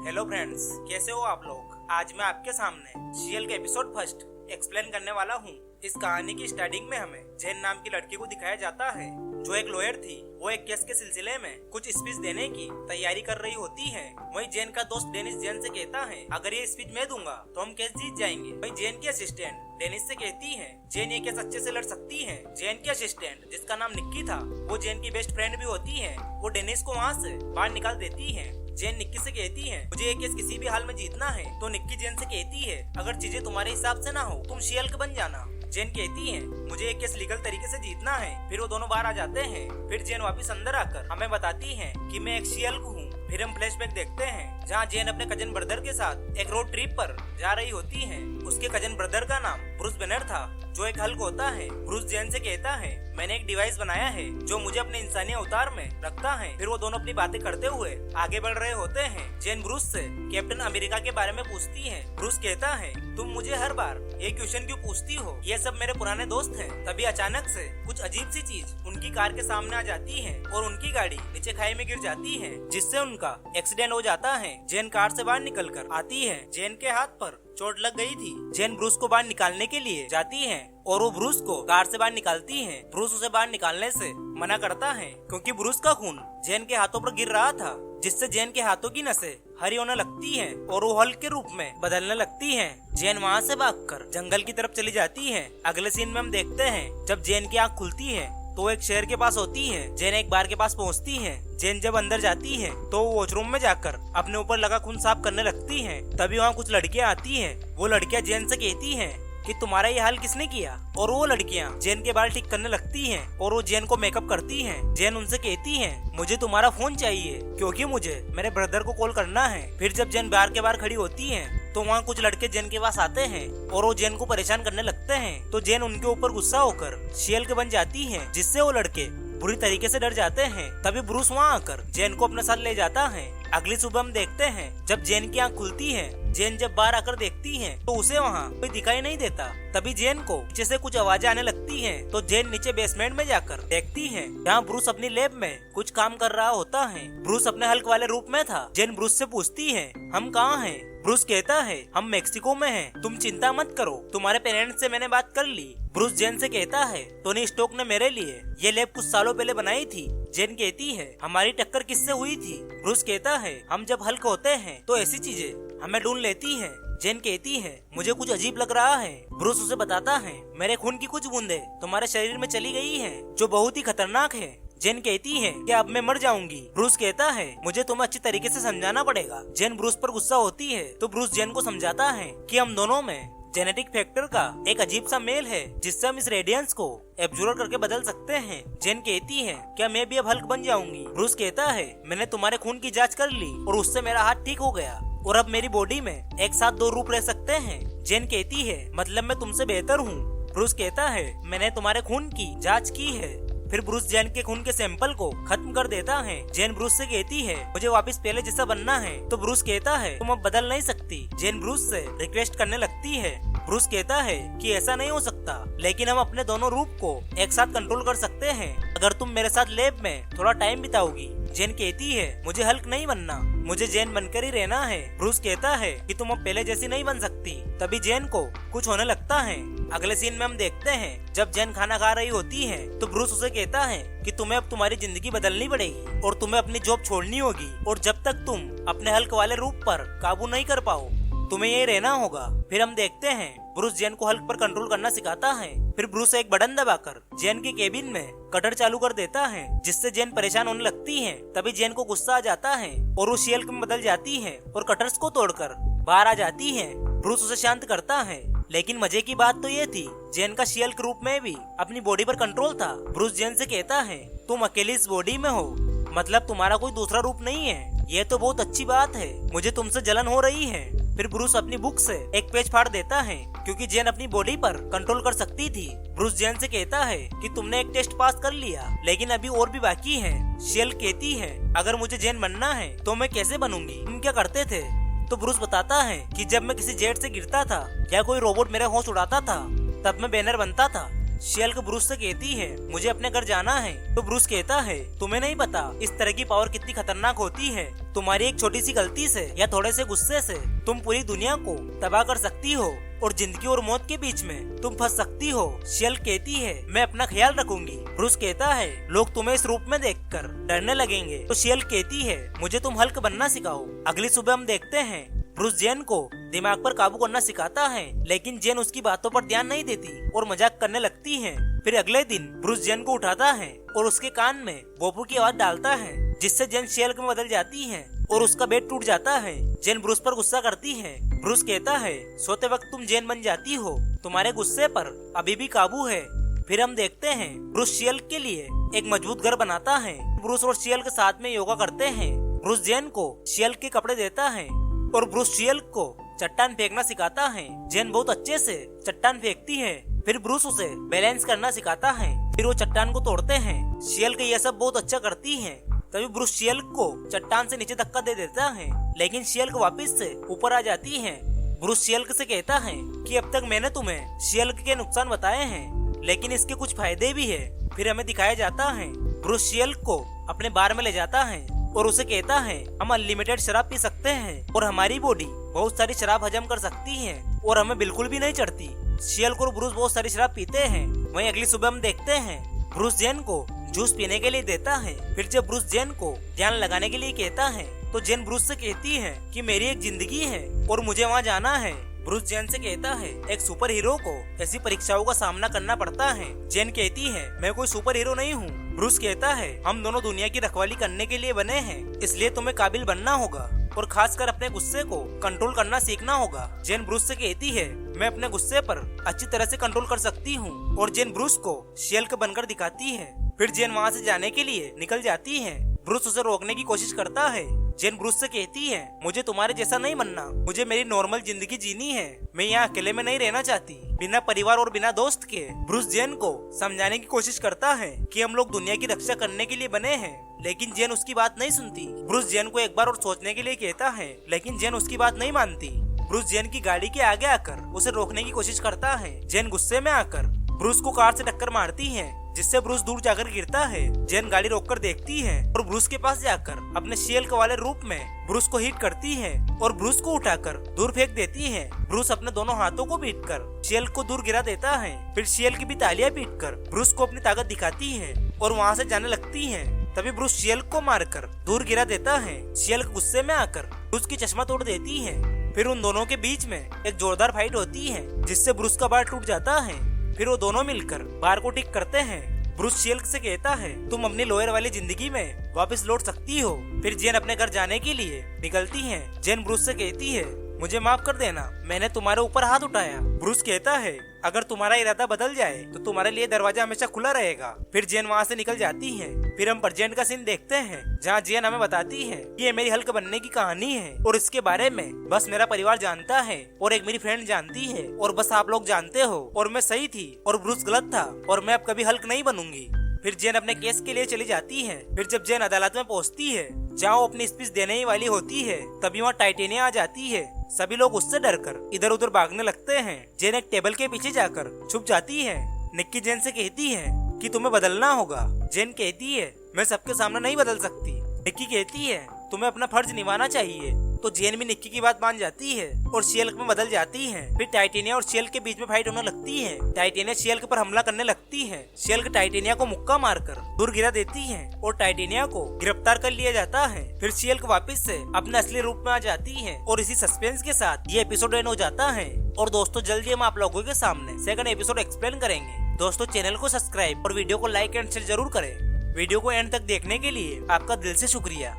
Hello friends, कैसे हो आप लोग। आज मैं आपके सामने सीरियल के एपिसोड फर्स्ट एक्सप्लेन करने वाला हूँ। इस कहानी की स्टार्टिंग में हमें जैन नाम की लड़की को दिखाया जाता है जो एक लॉयर थी। वो एक केस के सिलसिले में कुछ स्पीच देने की तैयारी कर रही होती है। वहीं जैन का दोस्त डेनिस जैन से कहता है अगर ये स्पीच मैं दूंगा तो हम केस जीत जाएंगे। वहीं जैन की असिस्टेंट डेनिस से कहती है जैन ये केस अच्छे से लड़ सकती है। जैन की असिस्टेंट जिसका नाम निक्की था वो जैन की बेस्ट फ्रेंड भी होती है। वो डेनिस को वहाँ से बाहर निकाल देती है। जैन निक्की से कहती है मुझे ये केस किसी भी हाल में जीतना है। तो निक्की जैन से कहती है अगर चीजें तुम्हारे हिसाब से ना हो तुम शियल्क बन जाना। जैन कहती है मुझे एक केस लीगल तरीके से जीतना है। फिर वो दोनों बाहर आ जाते हैं। फिर जैन वापस अंदर आकर हमें बताती है कि मैं एक शियल्क हूँ। फिर हम फ्लैशबैक देखते हैं जहाँ जैन अपने कजन ब्रदर के साथ एक रोड ट्रिप पर जा रही होती है। उसके कजन ब्रदर का नाम ब्रूस बैनर था जो एक हल्क होता है। ब्रूस जैन से कहता है मैंने एक डिवाइस बनाया है जो मुझे अपने इंसानी अवतार में रखता है। फिर वो दोनों अपनी बातें करते हुए आगे बढ़ रहे होते हैं। जैन ब्रूस से कैप्टन अमेरिका के बारे में पूछती है। ब्रूस कहता है तुम मुझे हर बार ये क्वेश्चन क्यों पूछती हो, ये सब मेरे पुराने दोस्त हैं। तभी अचानक से कुछ अजीब सी चीज उनकी कार के सामने आ जाती है और उनकी गाड़ी नीचे खाई में गिर जाती है जिससे उनका एक्सीडेंट हो जाता है। जैन कार से बाहर निकल कर आती है। जैन के हाथ पर चोट लग गई थी। जैन ब्रूस को बाहर निकालने के लिए जाती है और वो ब्रूस को कार से बाहर निकालती है। ब्रूस उसे बाहर निकालने से मना करता है क्योंकि ब्रूस का खून जैन के हाथों पर गिर रहा था जिससे जैन के हाथों की नसें हरी होने लगती हैं और वो हल्क के रूप में बदलने लगती हैं। जैन वहाँ से भागकर जंगल की तरफ चली जाती है। अगले सीन में हम देखते हैं जब जैन की आँख खुलती है तो वो एक शहर के पास होती है। जैन एक बार के पास पहुंचती है। जैन जब अंदर जाती है तो वो वॉशरूम में जाकर अपने ऊपर लगा खून साफ करने लगती है। तभी वहाँ कुछ लड़कियां आती हैं। वो लड़कियां जैन से कहती हैं कि तुम्हारा ये हाल किसने किया। और वो लड़कियां जैन के बाल ठीक करने लगती हैं और वो जैन को मेकअप करती हैं। जैन उनसे कहती है मुझे तुम्हारा फोन चाहिए क्योंकि मुझे मेरे ब्रदर को कॉल करना है। फिर जब जैन बार के बार खड़ी होती है तो वहाँ कुछ लड़के जैन के पास आते हैं और वो जैन को परेशान करने लगते हैं। तो जैन उनके ऊपर गुस्सा होकर शियल्क बन जाती है जिससे वो लड़के बुरी तरीके से डर जाते हैं। तभी ब्रूस वहाँ आकर जैन को अपने साथ ले जाता है। अगली सुबह हम देखते हैं जब जैन की आँख खुलती है। जैन जब बाहर आकर देखती है तो उसे वहाँ कोई दिखाई नहीं देता। तभी जैन को नीचे से कुछ आवाजें आने लगती हैं। तो जैन नीचे बेसमेंट में जाकर देखती है जहाँ ब्रूस अपनी लैब में कुछ काम कर रहा होता है। ब्रूस अपने हल्क वाले रूप में था। जैन ब्रूस से पूछती है हम कहाँ हैं। ब्रूस कहता है हम मेक्सिको में हैं। तुम चिंता मत करो, तुम्हारे पेरेंट्स से मैंने बात कर ली। ब्रूस जैन से कहता है टोनी स्टोक ने मेरे लिए ये लैब कुछ सालों पहले बनाई थी। जैन कहती है हमारी टक्कर किससे हुई थी। ब्रूस कहता है हम जब हल्क होते हैं तो ऐसी चीजें हमें ढूंढ लेती हैं। जैन कहती है मुझे कुछ अजीब लग रहा है। ब्रूस उसे बताता है मेरे खून की कुछ बूंदें तुम्हारे शरीर में चली गई हैं जो बहुत ही खतरनाक है। जैन कहती है कि अब मैं मर जाऊंगी। ब्रूस कहता है मुझे तुम्हें अच्छी तरीके से समझाना पड़ेगा। जैन ब्रूस पर गुस्सा होती है तो ब्रूस जैन को समझाता है कि हम दोनों में जेनेटिक फैक्टर का एक अजीब सा मेल है जिससे हम इस रेडियंस को एब्जॉर्ब करके बदल सकते हैं। जैन कहती है क्या मैं भी अब हल्क बन जाऊंगी। ब्रूस कहता है मैंने तुम्हारे खून की जांच कर ली और उससे मेरा हाथ ठीक हो गया और अब मेरी बॉडी में एक साथ दो रूप रह सकते हैं। जैन कहती है मतलब मैं तुमसे बेहतर हूँ। ब्रूस कहता है मैंने तुम्हारे खून की जांच की है। फिर ब्रूस जैन के खून के सैंपल को खत्म कर देता है। जैन ब्रूस से कहती है मुझे वापस पहले जैसा बनना है। तो ब्रूस कहता है तुम अब बदल नहीं सकती। जैन ब्रूस से रिक्वेस्ट करने लगती है। ब्रूस कहता है कि ऐसा नहीं हो सकता लेकिन हम अपने दोनों रूप को एक साथ कंट्रोल कर सकते हैं अगर तुम मेरे साथ लैब में थोड़ा टाइम बिताओगी। जैन कहती है मुझे हल्क नहीं बनना, मुझे जैन बनकर ही रहना है। ब्रूस कहता है कि तुम अब पहले जैसी नहीं बन सकती। तभी जैन को कुछ होने लगता है। अगले सीन में हम देखते हैं जब जैन खाना खा रही होती है तो ब्रूस उसे कहता है कि तुम्हें अब तुम्हारी जिंदगी बदलनी पड़ेगी और तुम्हें अपनी जॉब छोड़नी होगी और जब तक तुम अपने हल्क वाले रूप पर काबू नहीं कर पाओ तुम्हें यही रहना होगा। फिर हम देखते हैं ब्रूस जैन को हल्क पर कंट्रोल करना सिखाता है। फिर ब्रूस एक बटन दबाकर जैन के केबिन में कटर चालू कर देता है जिससे जैन परेशान होने लगती है। तभी जैन को गुस्सा आ जाता है और वो शियल्क में बदल जाती है और कटर्स को तोड़कर बाहर आ जाती है। ब्रूस उसे शांत करता है लेकिन मजे की बात तो ये थी जैन का शियल्क रूप में भी अपनी बॉडी पर कंट्रोल था। ब्रूस जैन से कहता है तुम अकेले इस बॉडी में हो, मतलब तुम्हारा कोई दूसरा रूप नहीं है। ये तो बहुत अच्छी बात है, मुझे तुमसे जलन हो रही है। फिर ब्रूस अपनी बुक से एक पेज फाड़ देता है क्योंकि जैन अपनी बॉडी पर कंट्रोल कर सकती थी। ब्रूस जैन से कहता है कि तुमने एक टेस्ट पास कर लिया लेकिन अभी और भी बाकी है। शियल्क कहती है अगर मुझे जैन बनना है तो मैं कैसे बनूंगी, तुम क्या करते थे। तो ब्रूस बताता है कि जब मैं किसी जेट से गिरता था या कोई रोबोट मेरा होश उड़ाता था तब मैं बैनर बनता था। शियल्क ब्रूस से कहती है मुझे अपने घर जाना है। तो ब्रूस कहता है तुम्हें नहीं पता इस तरह की पावर कितनी खतरनाक होती है। तुम्हारी एक छोटी सी गलती से या थोड़े से गुस्से से तुम पूरी दुनिया को तबाह कर सकती हो और जिंदगी और मौत के बीच में तुम फंस सकती हो। शियल्क कहती है मैं अपना ख्याल रखूंगी। ब्रूस कहता है लोग तुम्हें इस रूप में देखकर डरने लगेंगे। तो शियल्क कहती है मुझे तुम हल्क बनना सिखाओ। अगली सुबह हम देखते हैं ब्रूस जेन को दिमाग पर काबू करना सिखाता है, लेकिन जेन उसकी बातों पर ध्यान नहीं देती और मजाक करने लगती है। फिर अगले दिन ब्रूस जेन को उठाता है और उसके कान में बोपू की आवाज डालता है, जिससे जेन शियल्क में बदल जाती है और उसका बेड टूट जाता है। जेन ब्रूस पर गुस्सा करती है। ब्रूस कहता है सोते वक्त तुम जेन बन जाती हो, तुम्हारे गुस्से पर अभी भी काबू है। फिर हम देखते हैं ब्रूस शियल्क के लिए एक मजबूत घर बनाता है। ब्रूस और शियल्क साथ में योगा करते हैं। ब्रूस जेन को शियल्क के कपड़े देता है और ब्रूस शियल्क को चट्टान फेंकना सिखाता है। जेन बहुत अच्छे से चट्टान फेंकती है। फिर ब्रूस उसे बैलेंस करना सिखाता है। फिर वो चट्टान को तोड़ते हैं। शियल्क ये सब बहुत अच्छा करती है। तभी ब्रूस शियल्क को चट्टान से नीचे धक्का दे देता है, लेकिन शियल्क वापस से ऊपर आ जाती है। ब्रूस शियल्क से कहता है कि अब तक मैंने तुम्हें शियल्क के नुकसान बताए हैं, लेकिन इसके कुछ फायदे भी है। फिर हमें दिखाया जाता है ब्रूस शियल्क को अपने बार में ले जाता है और उसे कहता है हम अनलिमिटेड शराब पी सकते हैं और हमारी बॉडी बहुत सारी शराब हजम कर सकती है और हमें बिल्कुल भी नहीं चढ़ती। शियल्क और ब्रूस बहुत सारी शराब पीते हैं। वहीं अगली सुबह हम देखते हैं ब्रूस जेन को जूस पीने के लिए देता है। फिर जब ब्रूस जेन को ध्यान लगाने के लिए कहता है तो जेन ब्रूस से कहती है कि मेरी एक जिंदगी है और मुझे वहाँ जाना है। ब्रूस जेन से कहता है एक सुपर हीरो को ऐसी परीक्षाओं का सामना करना पड़ता है। जेन कहती है मैं कोई सुपर हीरो नहीं हूँ। ब्रूस कहता है हम दोनों दुनिया की रखवाली करने के लिए बने हैं, इसलिए तुम्हें काबिल बनना होगा और खासकर अपने गुस्से को कंट्रोल करना सीखना होगा। जेन ब्रूस से कहती है मैं अपने गुस्से पर अच्छी तरह से कंट्रोल कर सकती हूँ और जेन ब्रूस को शियल्क बनकर दिखाती है। फिर जेन वहाँ से जाने के लिए निकल जाती है। ब्रूस उसे रोकने की कोशिश करता है। जेन ब्रूस से कहती है मुझे तुम्हारे जैसा नहीं बनना, मुझे मेरी नॉर्मल जिंदगी जीनी है। मैं यहाँ अकेले में नहीं रहना चाहती, बिना परिवार और बिना दोस्त के। ब्रूस जेन को समझाने की कोशिश करता है कि हम लोग दुनिया की रक्षा करने के लिए बने हैं, लेकिन जेन उसकी बात नहीं सुनती। ब्रूस जेन को एक बार और सोचने के लिए कहता है, लेकिन जेन उसकी बात नहीं मानती। ब्रूस जेन की गाड़ी के आगे आकर उसे रोकने की कोशिश करता है। जेन गुस्से में आकर ब्रूस को कार से टक्कर मारती है, जिससे ब्रूस दूर जाकर गिरता है। जेन गाड़ी रोककर देखती है और ब्रूस के पास जाकर अपने शियल्क वाले रूप में ब्रूस को हिट करती है और ब्रूस को उठाकर दूर फेंक देती है। ब्रूस अपने दोनों हाथों को पीटकर शियल्क को दूर गिरा देता है। फिर शियल्क भी तालियां पीटकर ब्रूस को अपनी ताकत दिखाती है और वहाँ से जाने लगती है। तभी ब्रूस शियल्क को मारकर दूर गिरा देता है। शियल्क गुस्से में आकर ब्रूस की चश्मा तोड़ देती है। फिर उन दोनों के बीच में एक जोरदार फाइट होती है, जिससे ब्रूस का बार टूट जाता है। फिर वो दोनों मिलकर बार को ठीक करते हैं। ब्रूस शियल्क से कहता है तुम अपनी लॉयर वाली जिंदगी में वापस लौट सकती हो। फिर जेन अपने घर जाने के लिए निकलती है। जेन ब्रूस से कहती है मुझे माफ कर देना, मैंने तुम्हारे ऊपर हाथ उठाया। ब्रूस कहता है अगर तुम्हारा इरादा बदल जाए तो तुम्हारे लिए दरवाजा हमेशा खुला रहेगा। फिर जेन वहाँ से निकल जाती है। फिर हम प्रेजेंट का सीन देखते हैं, जहाँ जेन हमें बताती है कि ये मेरी हल्क बनने की कहानी है और इसके बारे में बस मेरा परिवार जानता है और एक मेरी फ्रेंड जानती है और बस आप लोग जानते हो और मैं सही थी और ब्रूस गलत था और मैं अब कभी हल्क नहीं बनूंगी। फिर जेन अपने केस के लिए चली जाती है। फिर जब जेन अदालत में पहुंचती है, जहाँ वो अपनी स्पीच देने ही वाली होती है, तभी वहाँ टाइटेनिया आ जाती है। सभी लोग उससे डरकर इधर उधर भागने लगते हैं। जेन एक टेबल के पीछे जाकर छुप जाती है। निक्की जेन से कहती है कि तुम्हें बदलना होगा। जेन कहती है मैं सबके सामने नहीं बदल सकती। निक्की कहती है तुम्हें अपना फर्ज निभाना चाहिए। तो जेन भी निक्की की बात मान जाती है और शियल्क में बदल जाती है। फिर टाइटेनिया और शियल्क के बीच में फाइट होने लगती है। टाइटेनिया शियल्क पर हमला करने लगती है। शियल्क टाइटेनिया को मुक्का मारकर दूर गिरा देती है और टाइटेनिया को गिरफ्तार कर लिया जाता है। फिर शियल्क वापस से अपने असली रूप में आ जाती है और इसी सस्पेंस के साथ ये एपिसोड एंड हो जाता है। और दोस्तों जल्दी हम आप लोगों के सामने सेकंड एपिसोड एक्सप्लेन करेंगे। दोस्तों चैनल को सब्सक्राइब और वीडियो को लाइक एंड शेयर जरूर करें। वीडियो को एंड तक देखने के लिए आपका दिल से शुक्रिया।